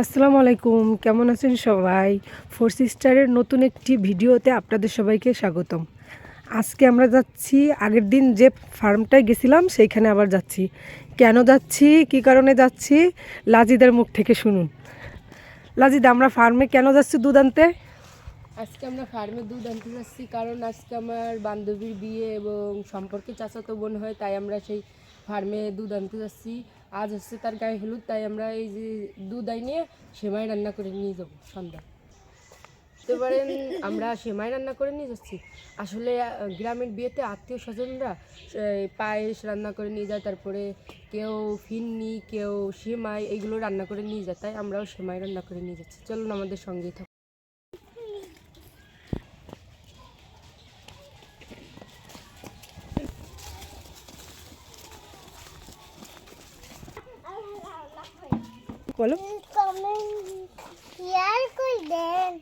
আসসালামু আলাইকুম, কেমন আছেন সবাই? ফোর সিস্টারের নতুন একটি ভিডিওতে আপনাদের সবাইকে স্বাগতম। আজকে আমরা যাচ্ছি, আগের দিন যে ফার্মটায় গেছিলাম সেইখানে আবার যাচ্ছি। কেন যাচ্ছি, কী কারণে যাচ্ছি, লাজিদার মুখ থেকে শুনুন। লাজিদা, আমরা ফার্মে কেন যাচ্ছি দুধ আনতে? আজকে আমরা ফার্মে দুধ আনতে যাচ্ছি কারণ আজকে আমার বান্ধবীর বিয়ে এবং সম্পর্কে চাচাতো বোন হয়, তাই আমরা সেই ফার্মে দুধ আনতে যাচ্ছি। আজ হচ্ছে তার গায়ে হলুদ, তাই আমরা এই যে দুধ আইনিয়ে সেমাই রান্না করে নিয়ে যাবো সন্ধ্যা। বুঝতে পারেন, আমরা সেমাই রান্না করে নিয়ে যাচ্ছি। আসলে গ্রামের বিয়েতে আত্মীয় স্বজনরা পায়েস রান্না করে নিয়ে যায়, তারপরে কেউ ফিন্নি, কেউ সেমাই, এইগুলো রান্না করে নিয়ে যায়, তাই আমরাও সেমাই রান্না করে নিয়ে যাচ্ছি। চলুন আমাদের সঙ্গেই থাকুন। বলো। শেয়ার করে দেন,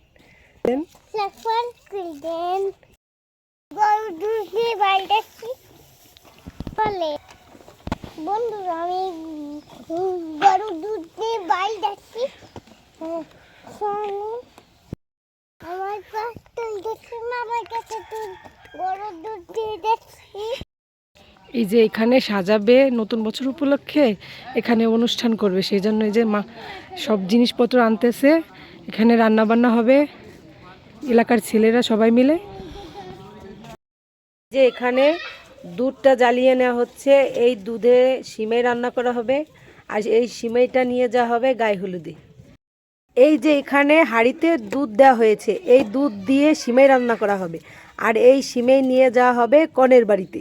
সাবস্ক্রাইব করে দেন। গরু দুধ দিয়ে বাইরেছি বলে বন্ধুরা, আমি গরু দুধ দিয়ে বাইরেছি। আমার কাছে দেখছি, আমার কাছে গরু দুধ দিয়ে দেখছি। এই যে এখানে সাজাবে, নতুন বছর উপলক্ষে এখানে অনুষ্ঠান করবে, সেই জন্য এই যে মা সব জিনিসপত্র আনতেছে। এখানে রান্না বান্না হবে এলাকার ছেলেরা সবাই মিলে। যে এখানে দুধটা জ্বালিয়ে নেওয়া হচ্ছে, এই দুধে সিমাই রান্না করা হবে, আর এই সিমাইটা নিয়ে যাওয়া হবে গায়ে হলুদে। এই যে এখানে হাঁড়িতে দুধ দেওয়া হয়েছে, এই দুধ দিয়ে সিমাই রান্না করা হবে, আর এই সিমাই নিয়ে যাওয়া হবে কনের বাড়িতে।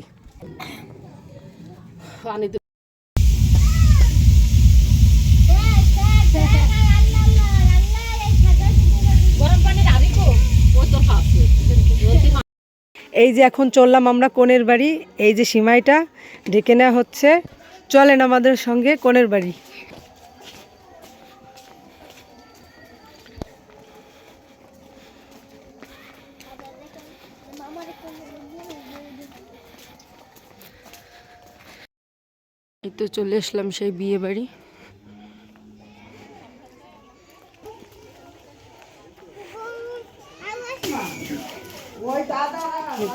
এই যে এখন চললাম আমরা কনের বাড়ি, এই যে সিমাইটা ঢেকে নেওয়া হচ্ছে। চলেন আমাদের সঙ্গে কনের বাড়ি। এই তো চলে আসলাম সেই বিয়ে বাড়ি।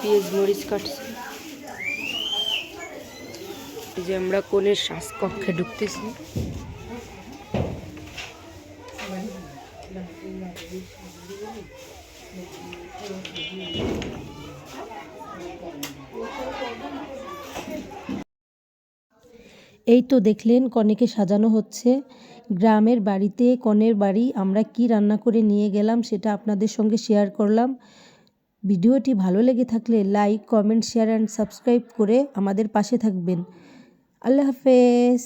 পেঁয়াজ মরিচ কাটছি। এই যে আমরা কনের শ্বাসকক্ষে ঢুকতেছি। এই তো দেখলেন কনেকে সাজানো হচ্ছে। গ্রামের বাড়িতে কনের বাড়ি আমরা কি রান্না করে নিয়ে গেলাম সেটা আপনাদের সঙ্গে শেয়ার করলাম। ভিডিওটি ভালো লেগে থাকলে like, comment, share and subscribe করে আমাদের পাশে থাকবেন। আল্লাহ হাফেজ।